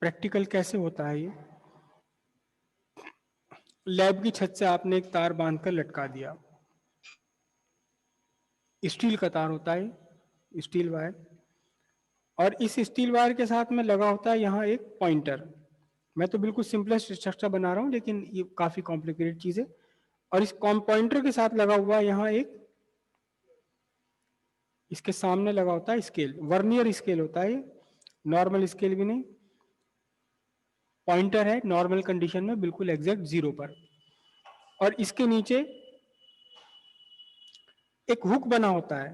Practical कैसे होता है ये? लैब की छत से आपने एक तार बांधकर लटका दिया, स्टील का तार होता है, स्टील वायर, और इस स्टील वायर के साथ में लगा होता है यहाँ एक पॉइंटर। मैं तो बिल्कुल सिंपलेस्ट स्ट्रक्चर बना रहा हूँ, लेकिन ये काफी कॉम्प्लिकेटेड चीज है। और इस पॉइंटर के साथ लगा हुआ यहाँ एक, इसके सामने लगा होता है स्केल, वर्नियर स्केल होता है ये, नॉर्मल स्केल भी नहीं, पॉइंटर है नॉर्मल कंडीशन में बिल्कुल एग्जैक्ट 0 पर। और इसके नीचे एक हुक बना होता है।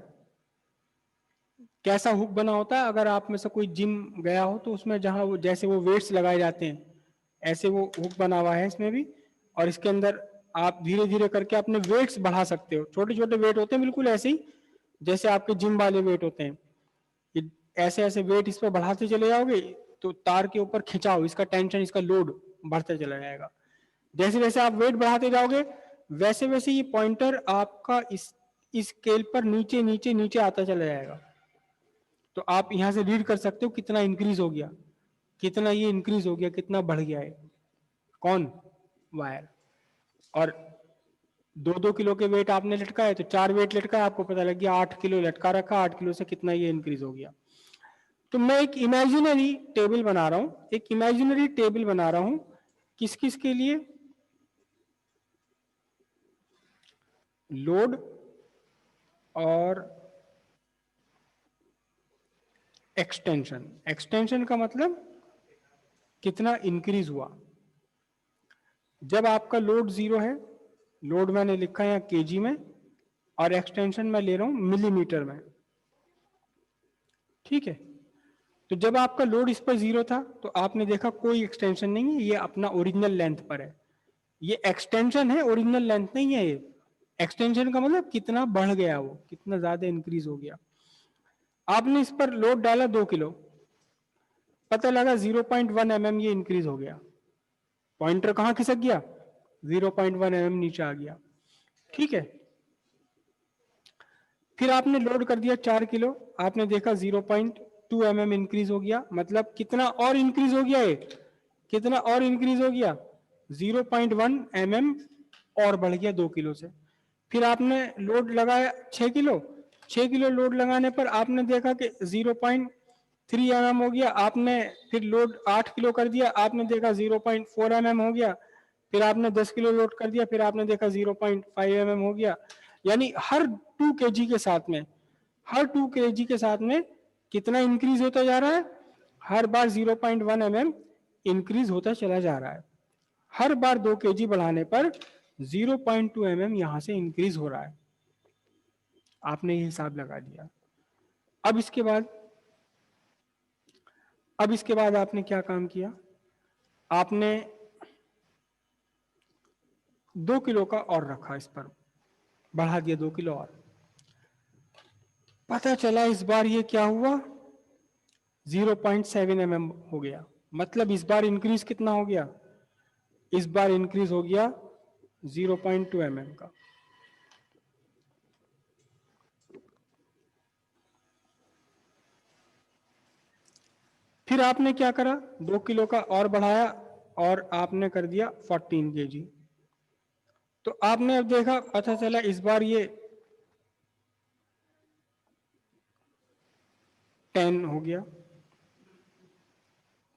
कैसा हुक बना होता है? अगर आप में से कोई जिम गया हो तो उसमें जहां वो जैसे वो वेट्स लगाए जाते हैं, ऐसे वो हुक बना हुआ है इसमें भी। और इसके अंदर आप धीरे धीरे करके अपने वेट्स बढ़ा सकते हो। छोटे छोटे वेट होते हैं बिल्कुल ऐसे ही जैसे आपके जिम वाले वेट होते हैं। ऐसे ऐसे वेट इस पर बढ़ाते चले जाओगे तो तार के ऊपर खिंचाओ, इसका टेंशन, इसका लोड बढ़ते चला जाएगा। जैसे जैसे आप वेट बढ़ाते जाओगे वैसे वैसे ये पॉइंटर आपका इस स्केल पर नीचे नीचे नीचे आता चला जाएगा। तो आप यहां से रीड कर सकते हो कितना इंक्रीज हो गया, कितना ये इंक्रीज हो गया, कितना बढ़ गया है। कौन? वायर। और 2-2 किलो के वेट आपने लटकाए तो 4 वेट लटकाया, आपको पता लग गया 8 किलो लटका रखा, 8 किलो से कितना ये इंक्रीज हो गया। तो मैं एक इमेजिनरी टेबल बना रहा हूं, एक इमेजिनरी टेबल बना रहा हूं किस किस के लिए? लोड और एक्सटेंशन। एक्सटेंशन का मतलब कितना इंक्रीज हुआ। जब आपका लोड 0 है, लोड मैंने लिखा है केजी में, और एक्सटेंशन मैं ले रहा हूं मिलीमीटर में, ठीक है। तो जब आपका लोड इस पर 0 था तो आपने देखा कोई एक्सटेंशन नहीं है, ये अपना ओरिजिनल लेंथ पर है। ये एक्सटेंशन है, ओरिजिनल लेंथ नहीं है। ये एक्सटेंशन का मतलब कितना बढ़ गया, वो कितना ज्यादा इंक्रीज हो गया। आपने इस पर लोड डाला 2 किलो, पता लगा 0.1 mm ये इंक्रीज हो गया। पॉइंटर कहां खिसक गया? 0.1 mm नीचे आ गया, ठीक है। फिर आपने लोड कर दिया 4 किलो, आपने देखा 0.2 mm इंक्रीज हो गया। मतलब कितना और इंक्रीज हो गया? कितना और इंक्रीज हो गया? 0.1 mm और बढ़ गया 2 किलो से। फिर आपने लोड लगाया 6 किलो, 6 किलो लोड लगाने पर आपने देखा कि 0.3 mm हो गया। आपने फिर लोड 8 किलो कर दिया, आपने देखा 0.4 mm हो गया। फिर आपने 10 किलो लोड कर दिया, फिर आपने देखा 0.5 mm हो गया। यानी हर 2 kg के साथ में, हर 2 kg के साथ में कितना इंक्रीज होता जा रहा है? हर बार 0.1 mm इंक्रीज होता चला जा रहा है। हर बार 2 kg बढ़ाने पर 0.2 mm यहां से इंक्रीज हो रहा है। आपने ये हिसाब लगा दिया। अब इसके बाद आपने क्या काम किया? आपने 2 किलो का और रखा, इस पर बढ़ा दिया 2 किलो और। पता चला इस बार ये क्या हुआ? 0.7 mm हो गया। मतलब इस बार इंक्रीज कितना हो गया? इस बार इंक्रीज हो गया 0.2 mm का। फिर आपने क्या करा? 2 किलो का और बढ़ाया और आपने कर दिया 14 kg। तो आपने अब देखा, पता चला इस बार ये 10 हो गया,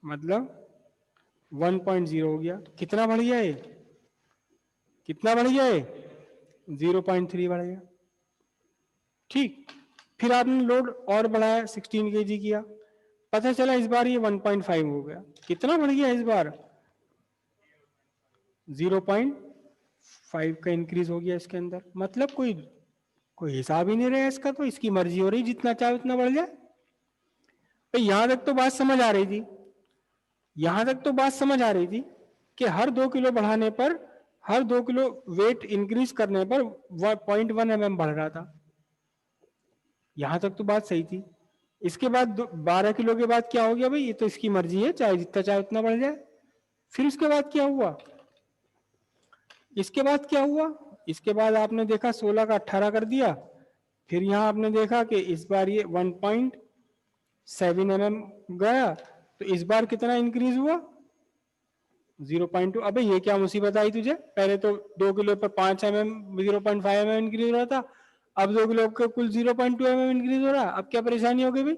मतलब 1.0 हो गया। तो कितना बढ़ गया ये? कितना बढ़ गया ये? 0.3 बढ़ गया, ठीक। फिर आपने लोड और बढ़ाया, 16 kg किया, पता चला इस बार ये 1.5 हो गया। कितना बढ़ गया इस बार? 0.5 का इंक्रीज हो गया इसके अंदर। मतलब कोई कोई हिसाब ही नहीं रहा इसका, तो इसकी मर्जी हो रही, जितना चाहे उतना बढ़ जाए। तो यहां तक तो बात समझ आ रही थी, यहां तक तो बात समझ आ रही थी कि हर 2 किलो बढ़ाने पर, हर 2 किलो वेट इंक्रीज करने पर 0.1 mm बढ़ रहा था। यहां तक तो बात सही थी। इसके बाद 12 किलो के बाद क्या हो गया? भाई ये तो इसकी मर्जी है, चाहे जितना चाहे उतना बढ़ जाए। फिर उसके बाद क्या हुआ? इसके बाद क्या हुआ? इसके बाद आपने देखा 16 का 18 कर दिया। फिर यहां आपने देखा कि इस बार ये 1.7 mm गया। तो तो इस बार कितना इंक्रीज हुआ? 0.2। अबे ये क्या मुसीबत आई तुझे? पहले तो 2 किलो पर 5 mm 0.5 mm इंक्रीज हो रहा था, अब 2 किलो के कुल 0.2 mm इंक्रीज हो रहा। अब क्या परेशानी हो गई भाई?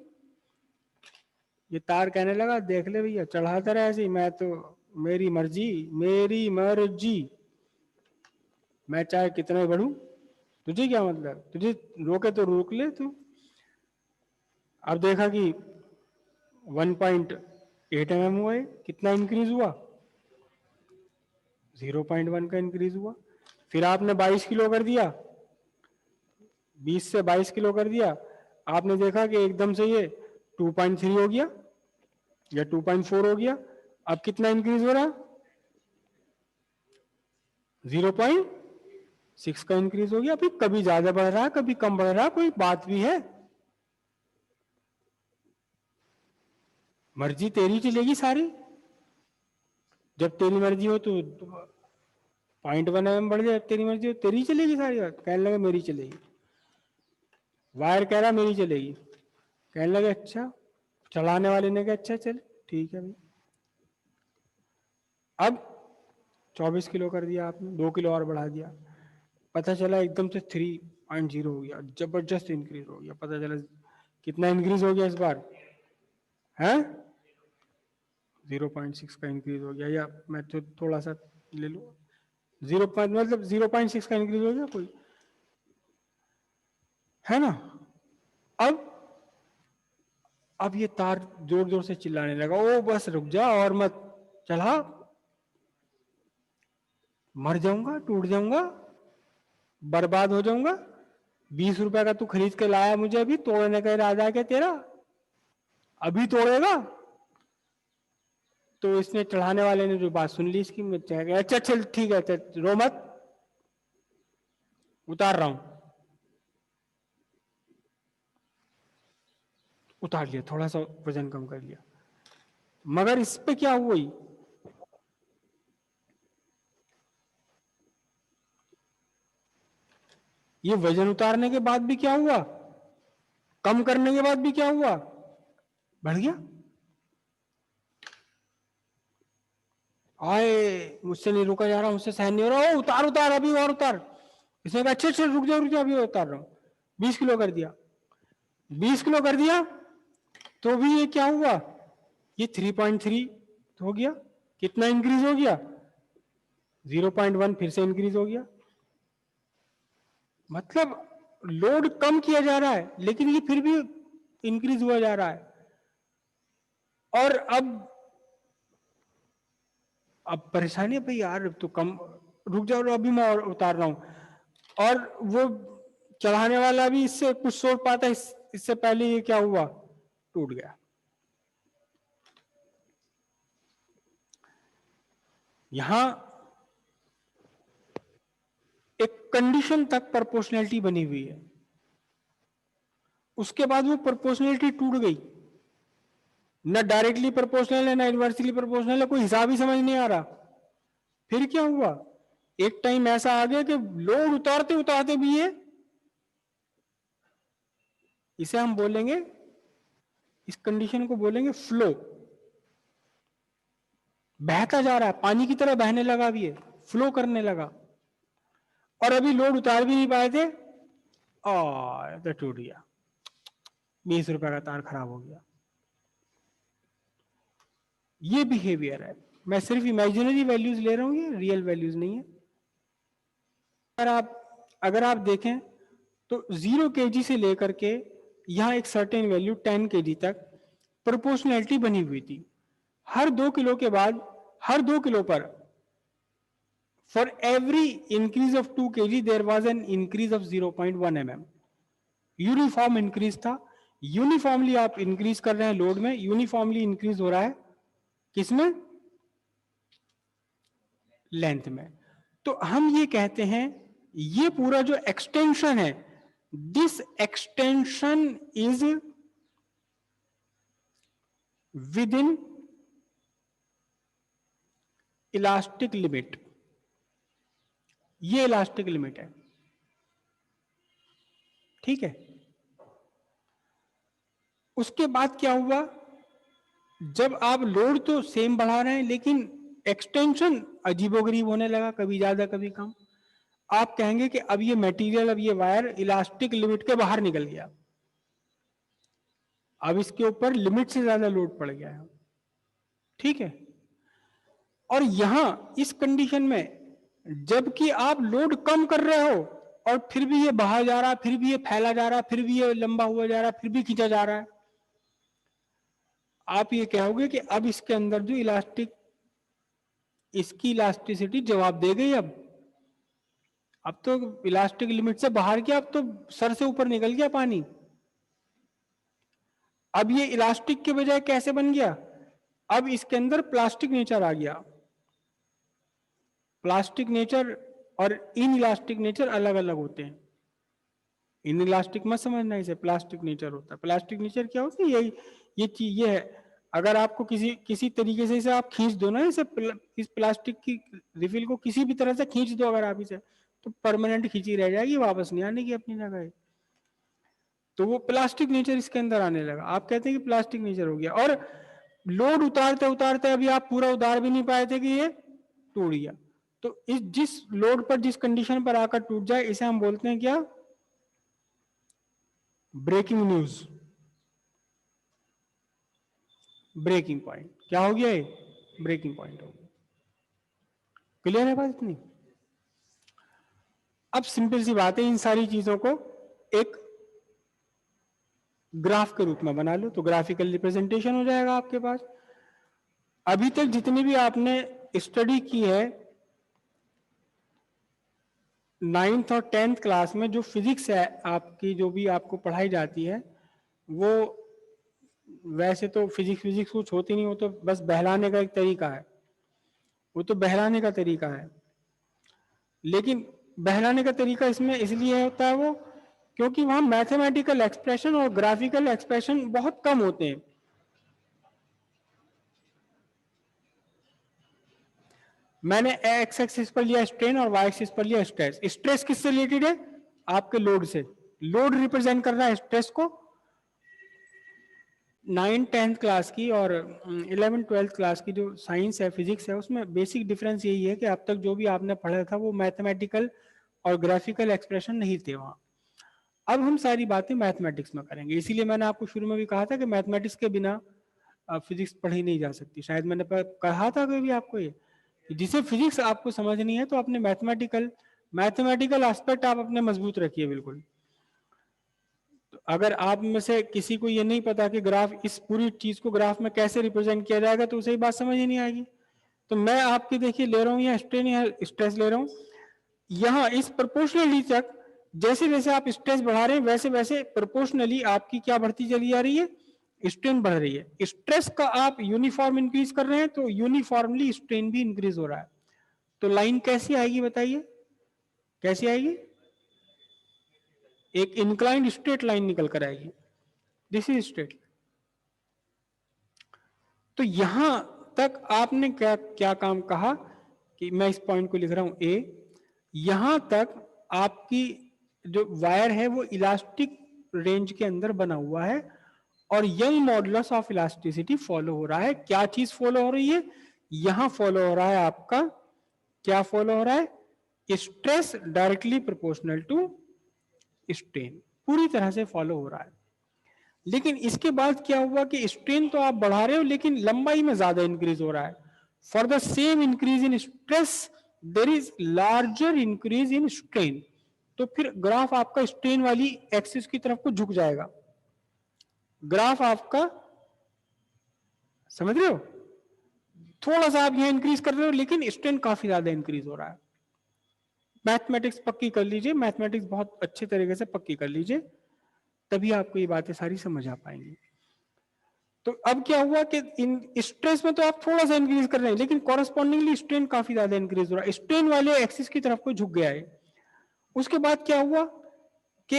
ये तार कहने लगा देख ले भैया, चढ़ाता रहे ऐसे ही, मैं तो मेरी मर्जी, मेरी मर्जी, मैं चाहे कितना ही बढ़ूं, तुझे क्या मतलब? तुझे रोके तो रोक ले तू। अब देखा कि 1.8 mm हुआ, कितना इंक्रीज हुआ? 0.1 का इंक्रीज हुआ। फिर आपने 22 किलो कर दिया, 20 से 22 किलो कर दिया, आपने देखा कि एकदम से ये 2.3 हो गया या 2.4 हो गया। अब कितना इंक्रीज हो रहा? 0.6 का इंक्रीज हो गया। अभी कभी ज्यादा बढ़ रहा है, कभी कम बढ़ रहा है, कोई बात भी है? मर्जी तेरी चलेगी सारी। जब तेरी मर्जी हो तो 0.1 mm बढ़ जाए, तेरी मर्जी हो, तेरी चलेगी सारी बात। कहने लगे मेरी चलेगी। वायर कह रहा मेरी चलेगी, कहने लगे अच्छा। चलाने वाले ने कहा अच्छा चल ठीक है भाई। अब 24 किलो कर दिया आपने, 2 किलो और बढ़ा दिया, पता चला एकदम से 3.0 हो गया, जबरदस्त इंक्रीज हो गया। पता चला कितना इंक्रीज हो गया इस बार है? 0.6 का इंक्रीज हो गया, या मैं तो थोड़ा सा ले लूँ, 0.6 का इंक्रीज हो गया कोई, है ना? अब ये तार जोर जोर से चिल्लाने लगा, ओ बस रुक जा और मत चला, मर जाऊंगा, टूट जाऊंगा, बर्बाद हो जाऊंगा। 20 रुपए का तू खरीद के लाया मुझे, अभी तोड़ने का इरादा है क्या तेरा? अभी तोड़ेगा? तो इसने, चढ़ाने वाले ने जो बात सुन ली इसकी, अच्छा चल ठीक है, अच्छा रो मत, उतार रहा हूं। उतार लिया, थोड़ा सा वजन कम कर लिया, मगर इस पे क्या हुआ? ये वजन उतारने के बाद भी क्या हुआ? कम करने के बाद भी क्या हुआ? बढ़ गया। आए, मुझसे नहीं रुका जा रहा, मुझसे सहन नहीं हो रहा, ओ उतार उतार अभी और उतार। इसने कहा अच्छे अच्छे रुक जा अभी उतार रहा हूं। 20 किलो कर दिया, 20 किलो कर दिया, तो भी ये क्या हुआ? ये 3.3 हो गया। कितना इंक्रीज हो गया? 0.1 फिर से इंक्रीज हो गया। मतलब लोड कम किया जा रहा है लेकिन ये फिर भी इंक्रीज हुआ जा रहा है। और अब परेशानी है भाई यार, तो कम, रुक जाओ अभी मैं और उतार रहा हूं। और वो चढ़ाने वाला भी इससे कुछ सोच पाता, इससे पहले ये क्या हुआ? टूट गया। यहां एक कंडीशन तक प्रोपोर्शनैलिटी बनी हुई है, उसके बाद वो प्रोपोर्शनैलिटी टूट गई। ना डायरेक्टली प्रोपोर्शनल है ना इनवर्सली प्रोपोर्शनल है, कोई हिसाब ही समझ नहीं आ रहा। फिर क्या हुआ? एक टाइम ऐसा आ गया कि लोड उतारते उतारते भी ये, इसे हम बोलेंगे, इस कंडीशन को बोलेंगे फ्लो। बहता जा रहा है, पानी की तरह बहने लगा भी है, फ्लो करने लगा। और अभी लोड उतार भी नहीं पाए थे और तो टूट गया। 20 रुपए का तार खराब हो गया। ये बिहेवियर है। मैं सिर्फ इमेजिनरी वैल्यूज ले रहा हूं, ये रियल वैल्यूज नहीं है। अगर आप देखें तो 0 kg से लेकर के यहां एक सर्टेन वैल्यू 10 kg तक प्रोपोर्शनैलिटी बनी हुई थी। हर 2 किलो के बाद, हर 2 किलो पर, for every increase of 2 kg there was an increase of 0.1 mm। Uniform increase था। यूनिफॉर्मली आप इंक्रीज कर रहे हैं लोड में, यूनिफॉर्मली इंक्रीज हो रहा है किसमें? लेंथ में। तो हम ये कहते हैं ये पूरा जो एक्सटेंशन है, this extension is with in elastic limit. ये इलास्टिक लिमिट है, ठीक है। उसके बाद क्या हुआ? जब आप लोड तो सेम बढ़ा रहे हैं लेकिन एक्सटेंशन अजीबोगरीब होने लगा, कभी ज्यादा कभी कम। आप कहेंगे कि अब ये मटेरियल, अब ये वायर इलास्टिक लिमिट के बाहर निकल गया, अब इसके ऊपर लिमिट से ज्यादा लोड पड़ गया है, ठीक है। और यहां इस कंडीशन में जबकि आप लोड कम कर रहे हो और फिर भी ये बाहर जा रहा है, फिर भी ये फैला जा रहा है, फिर भी ये लंबा हुआ जा रहा है, फिर भी खींचा जा रहा है, आप ये कहोगे कि अब इसके अंदर जो इलास्टिक, इसकी इलास्टिसिटी जवाब दे गई। अब तो इलास्टिक लिमिट से बाहर गया, अब तो सर से ऊपर निकल गया पानी। अब ये इलास्टिक के बजाय कैसे बन गया, अब इसके अंदर प्लास्टिक नेचर आ गया। प्लास्टिक नेचर और इन इलास्टिक नेचर अलग अलग होते हैं। इन इलास्टिक मत समझना इसे, प्लास्टिक नेचर होता है। प्लास्टिक नेचर क्या होता है, यही ये चीज ये है, अगर आपको किसी तरीके से इसे आप खींच दो ना, इस प्लास्टिक की रिफिल को किसी भी तरह से खींच दो अगर आप इसे, तो परमानेंट खींची रह जाएगी, वापस नहीं आने की अपनी जगह। तो वो प्लास्टिक नेचर इसके अंदर आने लगा। आप कहते हैं कि प्लास्टिक नेचर हो गया, और लोड उतारते उतारते अभी आप पूरा उतार भी नहीं पाए थे कि ये टूट गया। तो इस जिस लोड पर, जिस कंडीशन पर आकर टूट जाए, इसे हम बोलते हैं क्या, ब्रेकिंग न्यूज, ब्रेकिंग पॉइंट। क्या हो गया, ये ब्रेकिंग पॉइंट हो गया। क्लियर है बात इतनी? अब सिंपल सी बात है, इन सारी चीजों को एक ग्राफ के रूप में बना लो तो ग्राफिकल रिप्रेजेंटेशन हो जाएगा आपके पास। अभी तक जितनी भी आपने स्टडी की है 9th और 10th क्लास में, जो फिजिक्स है आपकी, जो भी आपको पढ़ाई जाती है, वो वैसे तो फिजिक्स कुछ होती नहीं, वो तो बस बहलाने का एक तरीका है, वो तो बहलाने का तरीका है। लेकिन बहलाने का तरीका इसमें इसलिए होता है वो, क्योंकि वहां मैथमेटिकल एक्सप्रेशन और ग्राफिकल एक्सप्रेशन बहुत कम होते हैं। मैंने एक्स एक्सिस पर लिया स्ट्रेन और वाई एक्सिस पर लिया स्ट्रेस। स्ट्रेस किससे रिलेटेड है, आपके लोड से। लोड रिप्रेजेंट कर रहा है स्ट्रेस को। 9th-10th क्लास की और 11th-12th क्लास की जो साइंस है, फिजिक्स है, उसमें बेसिक डिफरेंस यही है कि अब तक जो भी आपने पढ़ा था वो मैथमेटिकल और ग्राफिकल एक्सप्रेशन नहीं थे वहां। अब हम सारी बातें मैथमेटिक्स में करेंगे। इसीलिए मैंने आपको शुरू में भी कहा था कि मैथमेटिक्स के बिना फिजिक्स पढ़ी नहीं जा सकती। शायद मैंने कहा था कभी आपको ये, जिसे फिजिक्स आपको समझनी है तो अपने मैथमेटिकल एस्पेक्ट आप अपने मजबूत रखिए बिल्कुल। तो अगर आप में से किसी को ये नहीं पता कि ग्राफ, इस पूरी चीज को ग्राफ में कैसे रिप्रेजेंट किया जाएगा, तो उसे ही बात समझ ही नहीं आएगी। तो मैं आपकी देखिए ले रहा हूँ यहाँ स्ट्रेन या स्ट्रेस ले रहा हूँ, यहाँ इस प्रोपोर्शनली तक जैसे जैसे आप स्ट्रेस बढ़ा रहे हैं वैसे वैसे प्रोपोर्शनली आपकी क्या बढ़ती चली जा रही है, स्ट्रेन बढ़ रही है। स्ट्रेस का आप यूनिफॉर्म इंक्रीज कर रहे हैं तो यूनिफॉर्मली स्ट्रेन भी इंक्रीज हो रहा है। तो लाइन कैसी आएगी बताइए, कैसी आएगी, एक इंक्लाइंड स्ट्रेट लाइन निकल कर आएगी। This is straight. तो यहां तक आपने क्या क्या काम कहा कि मैं इस पॉइंट को लिख रहा हूं ए, यहां तक आपकी जो वायर है वो इलास्टिक रेंज के अंदर बना हुआ है और young modulus of elasticity follow हो रहा है। क्या चीज फॉलो हो रही है, यहां फॉलो हो रहा है आपका, क्या फॉलो हो रहा है, stress directly proportional to strain, पूरी तरह से फॉलो हो रहा है। लेकिन इसके बाद क्या हुआ कि स्ट्रेन तो आप बढ़ा रहे हो लेकिन लंबाई में ज्यादा इंक्रीज हो रहा है। For the same increase in stress there is larger increase in strain. तो फिर ग्राफ आपका स्ट्रेन वाली एक्सिस की तरफ को झुक जाएगा। ग्राफ आपका, समझ रहे हो, थोड़ा सा आप यहां इंक्रीज कर रहे हो लेकिन स्ट्रेन काफी ज्यादा इंक्रीज हो रहा है। मैथमेटिक्स पक्की कर लीजिए, मैथमेटिक्स बहुत अच्छे तरीके से पक्की कर लीजिए, तभी आपको ये बातें सारी समझ आ पाएंगी। तो अब क्या हुआ कि इन स्ट्रेस में तो आप थोड़ा सा इंक्रीज कर रहे हैं लेकिन कॉरेस्पॉन्डिंगली स्ट्रेन काफी ज्यादा इंक्रीज हो रहा है, स्ट्रेन वाले एक्सिस की तरफ को झुक गया है। उसके बाद क्या हुआ कि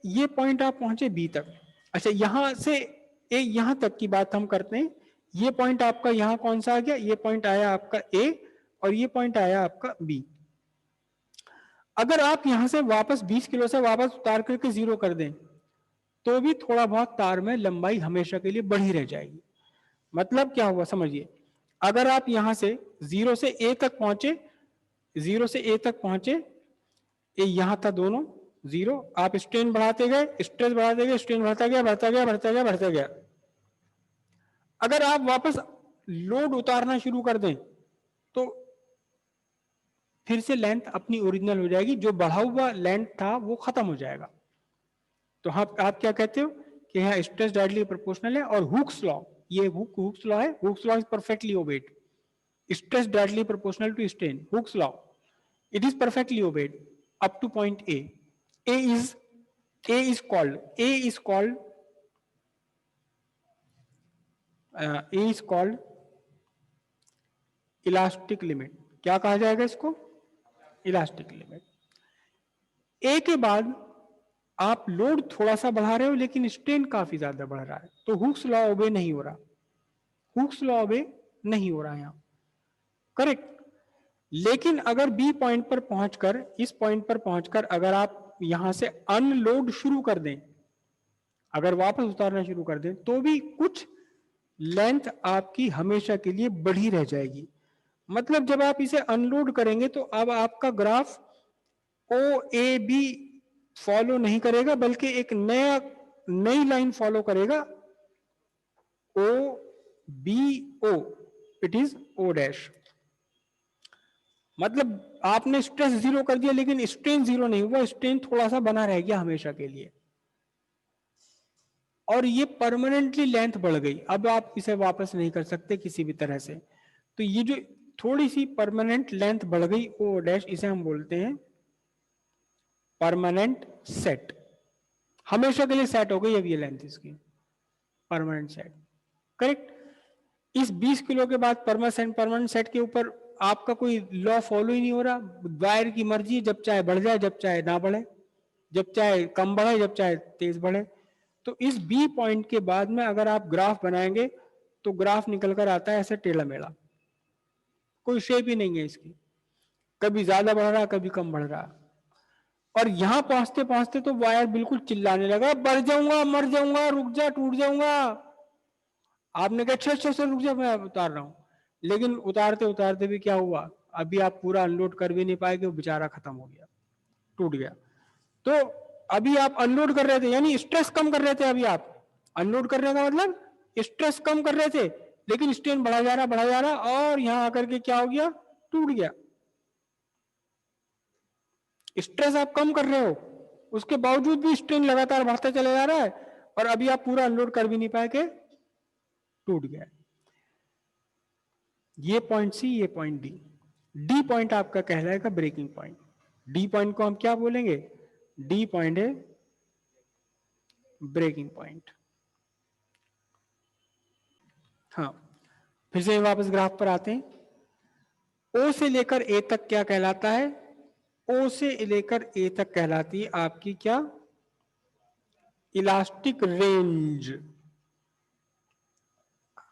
ये पॉइंट आप पहुंचे बी तक। अच्छा, यहां से यहां तक की बात हम करते हैं। ये पॉइंट आपका यहां कौन सा आ गया, ये पॉइंट आया आपका ए और ये पॉइंट आया आपका बी। अगर आप यहां से वापस 20 किलो से वापस उतार करके 0 कर दें तो भी थोड़ा बहुत तार में लंबाई हमेशा के लिए बढ़ी रह जाएगी। मतलब क्या हुआ समझिए, अगर आप यहां से 0 से a तक पहुंचे, 0 से a तक पहुंचे, ये यहां था दोनों 0, आप स्ट्रेन बढ़ाते गए, स्ट्रेस बढ़ाते गए, स्ट्रेन बढ़ता गया बढ़ता गया बढ़ता गया बढ़ता गया। अगर आप वापस लोड उतारना शुरू कर दें तो फिर से लेंथ अपनी ओरिजिनल हो जाएगी, जो बढ़ा हुआ लेंथ था वो खत्म हो जाएगा। तो आप क्या कहते हो कि यहाँ स्ट्रेस डायरेक्टली प्रोपोर्शनल है, और हुक्स लॉ, ये हुक्स लॉ है, Hooke's law is perfectly obeyed, stress directly proportional to strain, Hooke's law, it is perfectly obeyed up to point a. a is called elastic limit. क्या कहा जाएगा इसको? Elastic limit. ए के बाद आप load थोड़ा सा बढ़ा रहे हो लेकिन स्ट्रेन काफी ज्यादा बढ़ रहा है, तो हुक्स लॉ ओबे नहीं हो रहा, हुक्स लॉ ओबे नहीं हो रहा यहां, करेक्ट। लेकिन अगर बी पॉइंट पर पहुंचकर, इस पॉइंट पर पहुंचकर अगर आप यहां से अनलोड शुरू कर दें, अगर वापस उतारना शुरू कर दें, तो भी कुछ लेंथ आपकी हमेशा के लिए बढ़ी रह जाएगी। मतलब जब आप इसे अनलोड करेंगे तो अब आपका graph O A B follow नहीं करेगा, बल्कि एक नई लाइन फॉलो करेगा, O B O, it is O dash. मतलब आपने स्ट्रेस 0 कर दिया लेकिन स्ट्रेन 0 नहीं हुआ, स्ट्रेन थोड़ा सा बना रह गया हमेशा के लिए, और ये परमानेंटली लेंथ बढ़ गई, अब आप इसे वापस नहीं कर सकते किसी भी तरह से। तो ये जो थोड़ी सी परमानेंट लेंथ बढ़ गई ओ डैश, इसे हम बोलते हैं परमानेंट सेट, हमेशा के लिए सेट हो गई अब ये लेंथ इसकी, परमानेंट सेट, करेक्ट। इस 20 किलो के बाद परमानेंट सेट के ऊपर आपका कोई लॉ फॉलो ही नहीं हो रहा, वायर की मर्जी, जब चाहे बढ़ जाए जब चाहे ना बढ़े, जब चाहे कम बढ़े जब चाहे तेज बढ़े। तो इस बी पॉइंट के बाद में अगर आप ग्राफ बनाएंगे तो ग्राफ निकल कर आता है ऐसे टेढ़ा मेढ़ा, कोई शेप ही नहीं है इसकी, कभी ज्यादा बढ़ रहा कभी कम बढ़ रहा। और यहां पहुंचते पहुंचते तो वायर बिल्कुल चिल्लाने लगा, बढ़ जाऊंगा, मर जाऊंगा, रुक जा, टूट जाऊंगा। आपने कहा अच्छा अच्छा रुक जा, मैं उतार रहा हूं, लेकिन उतारते उतारते भी क्या हुआ, अभी आप पूरा अनलोड कर भी नहीं पाएंगे, वो बेचारा खत्म हो गया, टूट गया। तो अभी आप अनलोड कर रहे थे, यानी स्ट्रेस कम कर रहे थे, अभी आप अनलोड करने का मतलब स्ट्रेस कम कर रहे थे, लेकिन स्ट्रेन बढ़ा जा रहा, और यहां आकर के क्या हो गया, टूट गया। स्ट्रेस आप कम कर रहे हो, उसके बावजूद भी स्ट्रेन लगातार बढ़ता चला जा रहा है, और अभी आप पूरा अनलोड कर भी नहीं पाए के टूट गया। ये पॉइंट सी, ये पॉइंट डी, डी पॉइंट आपका कहलाएगा ब्रेकिंग पॉइंट। डी पॉइंट को हम क्या बोलेंगे? डी पॉइंट है ब्रेकिंग पॉइंट। हाँ, फिर से वापस ग्राफ पर आते हैं। ओ से लेकर ए तक क्या कहलाता है? ओ से लेकर ए तक कहलाती है आपकी क्या? Elastic range.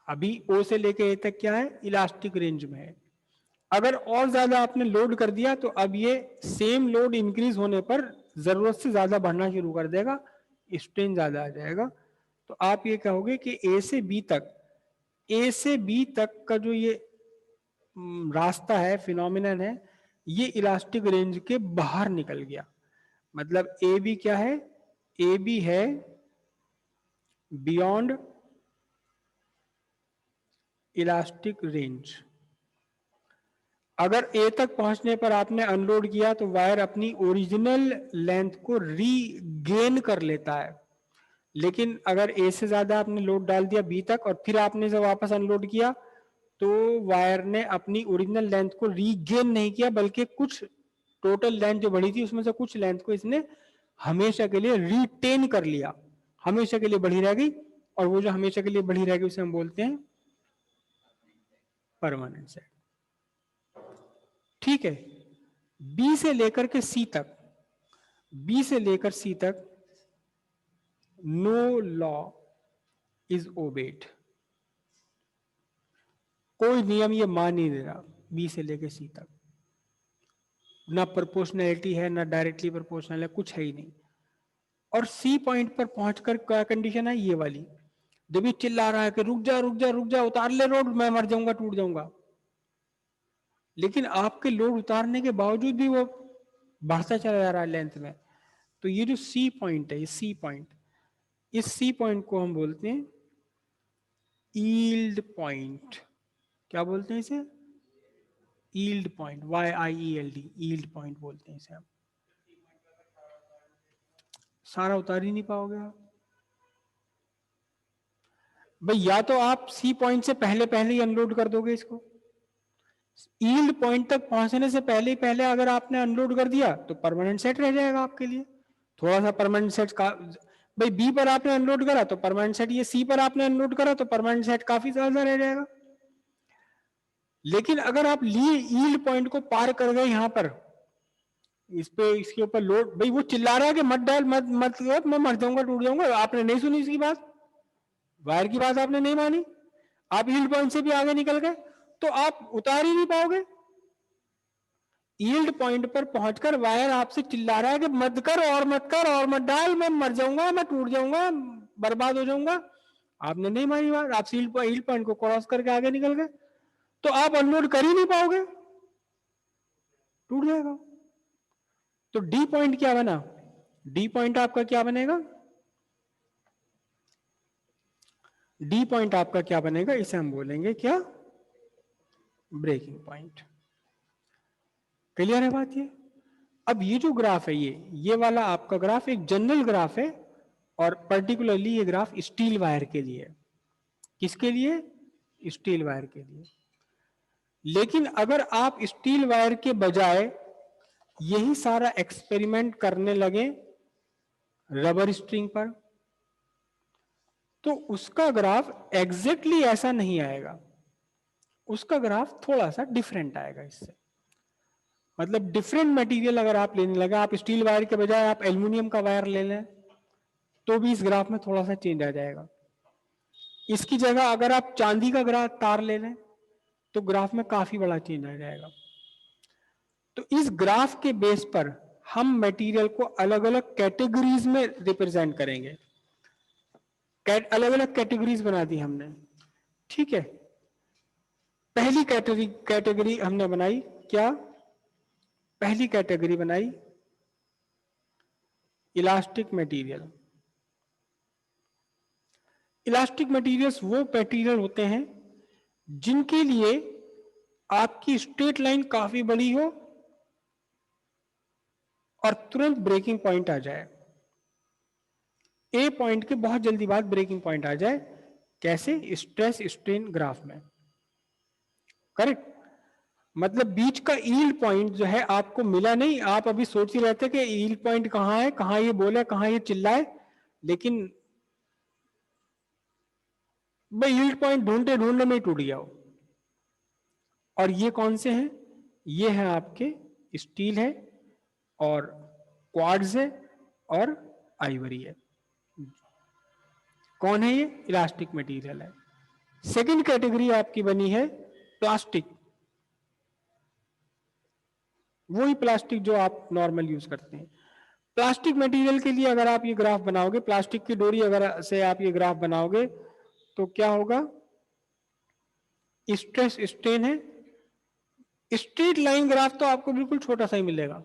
अभी ओ से लेकर ए तक क्या है? इलास्टिक रेंज में है। अगर और ज्यादा आपने लोड कर दिया तो अब ये सेम लोड इंक्रीज होने पर जरूरत से ज्यादा बढ़ना शुरू कर देगा, स्ट्रेन ज्यादा आ जाएगा। तो आप ये कहोगे कि ए से बी तक, ए से बी तक का जो ये रास्ता है, फिनोमिनन है, ये इलास्टिक रेंज के बाहर निकल गया। मतलब ए बी क्या है? ए बी है बियॉन्ड इलास्टिक रेंज। अगर ए तक पहुंचने पर आपने अनलोड किया तो वायर अपनी ओरिजिनल लेंथ को रीगेन कर लेता है, लेकिन अगर ए से ज्यादा आपने लोड डाल दिया बी तक और फिर आपने जब वापस अनलोड किया तो वायर ने अपनी ओरिजिनल लेंथ को रीगेन नहीं किया, बल्कि कुछ टोटल लेंथ जो बढ़ी थी उसमें से कुछ लेंथ को इसने हमेशा के लिए रिटेन कर लिया, हमेशा के लिए बढ़ी रह गई, और वो जो हमेशा के लिए बढ़ी रह गई उसे हम बोलते हैं परमानेंट सेट। ठीक है, बी से लेकर के सी तक, बी से लेकर सी तक नो लॉ इज ओबेड, कोई नियम ये मान नहीं दे रहा बी से लेकर सी तक, ना प्रोपोर्शनैलिटी है ना डायरेक्टली प्रोपोर्शनल है, कुछ है ही नहीं। और सी पॉइंट पर पहुंचकर क्या कंडीशन है? ये वाली, जब ये चिल्ला रहा है कि रुक जा रुक जा रुक जा, उतार ले लोड, मैं मर जाऊंगा, टूट जाऊंगा, लेकिन आपके लोड उतारने के बावजूद भी वो बढ़ता चला जा रहा है लेंथ में। तो ये जो सी पॉइंट है, ये सी पॉइंट, इस सी पॉइंट को हम बोलते हैं यील्ड पॉइंट। क्या बोलते हैं इसे? Yield point, YIELD, yield point बोलते हैं इसे हम। सारा उतार ही नहीं पाओगे आप भाई, या तो आप सी पॉइंट से पहले पहले ही अनलोड कर दोगे इसको। यील्ड पॉइंट तक पहुंचने से पहले ही पहले अगर आपने अनलोड कर दिया तो परमानेंट सेट रह जाएगा आपके लिए। थोड़ा सा परमानेंट सेट का भाई, बी पर आपने अनलोड करा तो परमानेंट सेट, ये सी पर आपने अनलोड करा तो परमानेंट सेट काफी ज्यादा रह जाएगा। लेकिन अगर आप लिए यील्ड पॉइंट को पार कर गए यहां पर, इस पे इसके ऊपर लोड, भाई वो चिल्ला रहा है कि मत डाल, मत मत मैं मर जाऊंगा, टूट जाऊंगा, आपने नहीं सुनी इसकी बात, वायर की बात आपने नहीं मानी, आप यील्ड पॉइंट से भी आगे निकल गए, तो आप उतार ही नहीं पाओगे। यील्ड पॉइंट पर पहुंचकर वायर आपसे चिल्ला रहा है कि मत कर और मत कर और मत डाल, मैं मर जाऊंगा, मैं टूट जाऊंगा, बर्बाद हो जाऊंगा, आपने नहीं मानी बात, आप यील्ड पॉइंट को क्रॉस करके आगे निकल गए, तो आप अनलोड कर ही नहीं पाओगे, टूट जाएगा। तो डी पॉइंट क्या बना? डी पॉइंट आपका क्या बनेगा? डी पॉइंट आपका क्या बनेगा? इसे हम बोलेंगे क्या? Breaking point. क्लियर है बात ये? अब ये जो ग्राफ है, ये वाला आपका ग्राफ एक जनरल ग्राफ है, और पर्टिकुलरली ये ग्राफ स्टील वायर के लिए है। किसके लिए? स्टील वायर के लिए। लेकिन अगर आप स्टील वायर के बजाय यही सारा एक्सपेरिमेंट करने लगे रबर स्ट्रिंग पर, तो उसका ग्राफ एग्जैक्टली ऐसा नहीं आएगा, उसका ग्राफ थोड़ा सा डिफरेंट आएगा इससे। मतलब डिफरेंट मटेरियल अगर आप लेने लगे, आप स्टील वायर के बजाय आप एल्युमिनियम का वायर ले लें, तो भी इस ग्राफ में थोड़ा सा चेंज आ जाएगा। इसकी जगह अगर आप चांदी का ग्राफ तार ले लें, तो ग्राफ में काफी बड़ा चेंज आ जाएगा। तो इस ग्राफ के बेस पर हम मटेरियल को अलग अलग कैटेगरीज में रिप्रेजेंट करेंगे। अलग अलग कैटेगरीज बना दी हमने, ठीक है। पहली कैटेगरी हमने बनाई क्या? पहली कैटेगरी बनाई इलास्टिक मटेरियल। इलास्टिक मटेरियल्स वो मटेरियल होते हैं जिनके लिए आपकी स्ट्रेट लाइन काफी बड़ी हो और तुरंत ब्रेकिंग पॉइंट आ जाए, ए पॉइंट के बहुत जल्दी बाद ब्रेकिंग पॉइंट आ जाए। कैसे? स्ट्रेस स्ट्रेन ग्राफ में। करेक्ट? मतलब बीच का यील्ड पॉइंट जो है आपको मिला नहीं, आप अभी सोच ही रहते कि यील्ड पॉइंट कहां है, कहां ये बोले, कहां ये चिल्लाए, लेकिन भाई यील्ड पॉइंट ढूंढते ढूंढने में टूट गया हो। और ये कौन से हैं? ये है आपके स्टील है, और क्वार्ट्ज है, और आइवरी है। कौन है ये? इलास्टिक मटेरियल है। सेकंड कैटेगरी आपकी बनी है प्लास्टिक, वही प्लास्टिक जो आप नॉर्मल यूज करते हैं। प्लास्टिक मटेरियल के लिए अगर आप ये ग्राफ बनाओगे, प्लास्टिक की डोरी अगर से आप ये ग्राफ बनाओगे, तो क्या होगा? स्ट्रेस स्ट्रेन है, स्ट्रेट लाइन ग्राफ तो आपको बिल्कुल छोटा सा ही मिलेगा,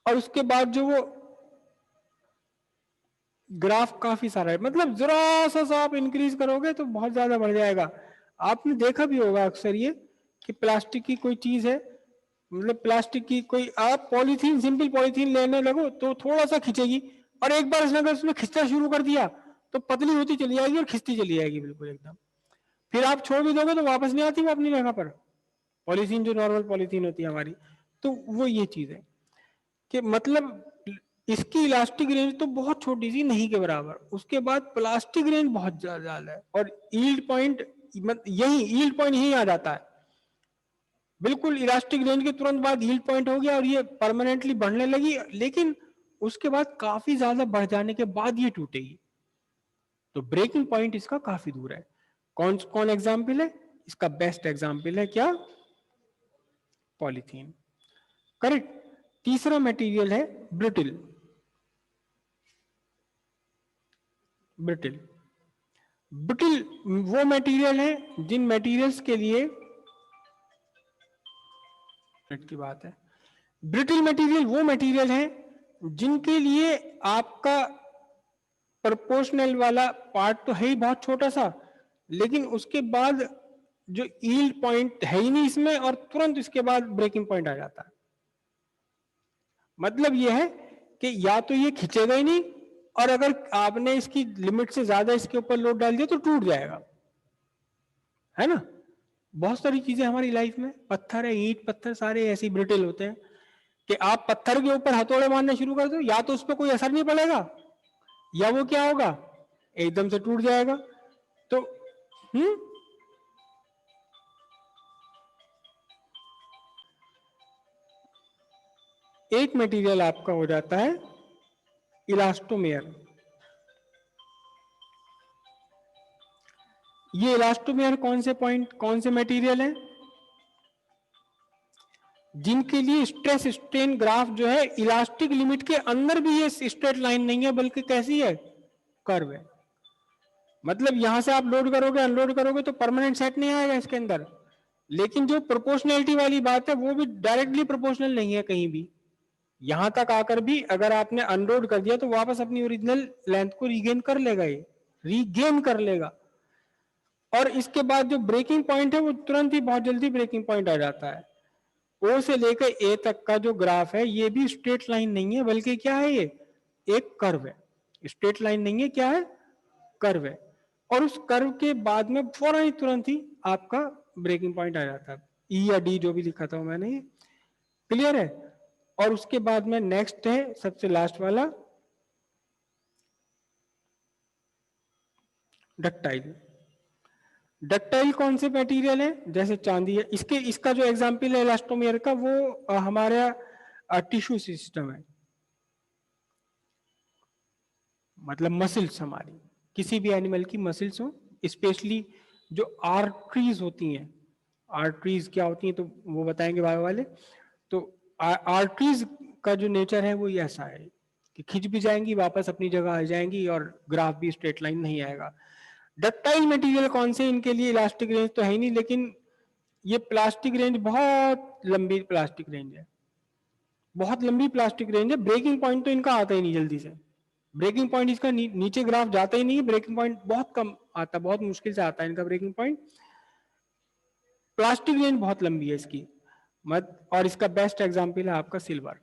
और उसके बाद जो वो ग्राफ काफी सारा है, मतलब जरा सा आप इंक्रीज करोगे तो बहुत ज्यादा बढ़ जाएगा। आपने देखा भी होगा अक्सर ये कि प्लास्टिक की कोई चीज है, मतलब प्लास्टिक की कोई, आप पॉलीथीन, सिंपल पॉलीथीन लेने लगो तो थोड़ा सा खींचेगी, और एक बार अगर उसने खींचना शुरू कर दिया तो पतली होती चली जाएगी और खींचती चली जाएगी बिल्कुल एकदम। फिर आप छोड़ भी दोगे तो वापस नहीं आती वो अपनी जगह पर, पॉलीथीन जो नॉर्मल पॉलीथीन होती है हमारी। तो वो ये चीज है कि मतलब इसकी इलास्टिक रेंज तो बहुत छोटी सी, नहीं के बराबर, उसके बाद प्लास्टिक रेंज बहुत ज्यादा है, और यील्ड पॉइंट यही, यील्ड पॉइंट यही आ जाता है बिल्कुल। इलास्टिक रेंज के तुरंत बाद यील्ड पॉइंट हो गया और ये परमानेंटली बढ़ने लगी, लेकिन उसके बाद काफी ज्यादा बढ़ जाने के बाद ये टूटेगी। तो ब्रेकिंग पॉइंट इसका काफी दूर है। कौन कौन एग्जाम्पल है इसका? बेस्ट एग्जाम्पल है क्या? पॉलीथीन। करेक्ट? तीसरा मटेरियल है ब्रिटिल। ब्रिटिल। ब्रिटिल वो मटेरियल है जिन मटेरियल्स के लिए, की बात है, ब्रिटिल मटेरियल वो मटेरियल है जिनके लिए आपका प्रोपोर्शनल वाला पार्ट तो है ही बहुत छोटा सा, लेकिन उसके बाद जो यील्ड पॉइंट है ही नहीं इसमें, और तुरंत इसके बाद ब्रेकिंग पॉइंट आ जाता है। मतलब यह है कि या तो ये खींचेगा ही नहीं, और अगर आपने इसकी लिमिट से ज्यादा इसके ऊपर लोड डाल दिया तो टूट जाएगा, है ना। बहुत सारी चीजें हमारी लाइफ में, पत्थर है, ईंट पत्थर सारे ऐसे ब्रिटिल होते हैं कि आप पत्थर के ऊपर हथौड़े मारने शुरू कर दो, या तो उस पर कोई असर नहीं पड़ेगा, या वो क्या होगा, एकदम से टूट जाएगा। तो एक मटेरियल आपका हो जाता है इलास्टोमेयर। ये इलास्टोमेयर कौन से मटेरियल है जिनके लिए स्ट्रेस स्ट्रेन ग्राफ जो है इलास्टिक लिमिट के अंदर भी ये स्ट्रेट लाइन नहीं है, बल्कि कैसी है, कर्व है। मतलब यहां से आप लोड करोगे अनलोड करोगे तो परमानेंट सेट नहीं आएगा इसके अंदर, लेकिन जो प्रोपोर्शनैलिटी वाली बात है वो भी डायरेक्टली प्रोपोर्शनल नहीं है कहीं भी। यहां तक आकर भी अगर आपने अनलोड कर दिया तो वापस अपनी ओरिजिनल लेंथ को रीगेन कर लेगा, ये रीगेन कर लेगा। और इसके बाद जो ब्रेकिंग पॉइंट है वो तुरंत ही बहुत जल्दी ब्रेकिंग पॉइंट आ जाता है। ओ से लेकर ए तक का जो ग्राफ है ये भी स्ट्रेट लाइन नहीं है, बल्कि क्या है, ये एक कर्व है। स्ट्रेट लाइन नहीं है, क्या है, कर्व है। और उस कर्व के बाद में फौरन ही तुरंत ही आपका ब्रेकिंग पॉइंट आ जाता है, ई या डी जो भी लिखा था मैंने, क्लियर है। और उसके बाद में नेक्स्ट है सबसे लास्ट वाला, डक्टाइल। डक्टाइल कौन से मटेरियल है, जैसे चांदी है, इसका जो एग्जांपल है इलास्टोमेयर का, वो हमारा टिश्यू सिस्टम है, मतलब मसल्स हमारी, किसी भी एनिमल की मसल्स हो, स्पेशली जो आर्टरीज होती हैं। आर्टरीज क्या होती हैं तो वो बताएंगे बायो वाले। तो आर्टरीज का जो नेचर है वो ऐसा है कि खिंच भी जाएंगी, वापस अपनी जगह आ जाएंगी, और ग्राफ भी स्ट्रेट लाइन नहीं आएगा। डक्टाइल मटेरियल कौन से, इनके लिए इलास्टिक रेंज तो है ही नहीं, लेकिन ये प्लास्टिक रेंज बहुत लंबी प्लास्टिक रेंज है, बहुत लंबी प्लास्टिक रेंज है। ब्रेकिंग पॉइंट तो इनका आता ही नहीं जल्दी से, ब्रेकिंग पॉइंट इसका नीचे ग्राफ जाता ही नहीं, ब्रेकिंग पॉइंट बहुत कम आता, बहुत मुश्किल से आता है इनका ब्रेकिंग पॉइंट। प्लास्टिक रेंज बहुत लंबी है इसकी और इसका बेस्ट एग्जांपल है आपका सिल्वर।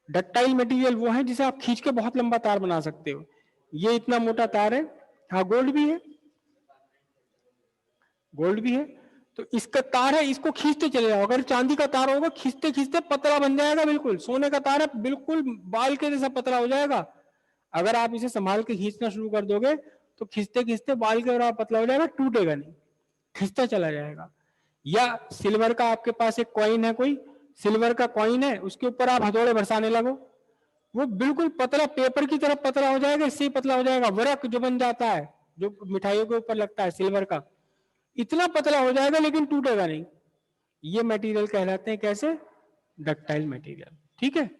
डक्टाइल मटेरियल वो है जिसे आप खींच के बहुत लंबा तार बना सकते हो, ये इतना मोटा तार है। हाँ गोल्ड भी है, गोल्ड भी है। तो इसका तार है, इसको खींचते चले जाओ, अगर चांदी का तार होगा खींचते खींचते पतला बन जाएगा बिल्कुल, सोने का तार है बिल्कुल बाल के जैसा पतला हो जाएगा। अगर आप इसे संभाल के खींचना शुरू कर दोगे तो खींचते खींचते बाल के बराबर पतला हो जाएगा, टूटेगा नहीं, खींचता चला जाएगा। या सिल्वर का आपके पास एक कॉइन है, कोई सिल्वर का कॉइन है, उसके ऊपर आप हथौड़े बरसाने लगो, वो बिल्कुल पतला पेपर की तरफ पतला हो जाएगा, इससे ही पतला हो जाएगा। वर्क जो बन जाता है, जो मिठाइयों के ऊपर लगता है सिल्वर का, इतना पतला हो जाएगा लेकिन टूटेगा नहीं। ये मटेरियल कहलाते हैं कैसे, डक्टाइल मटेरियल, ठीक है।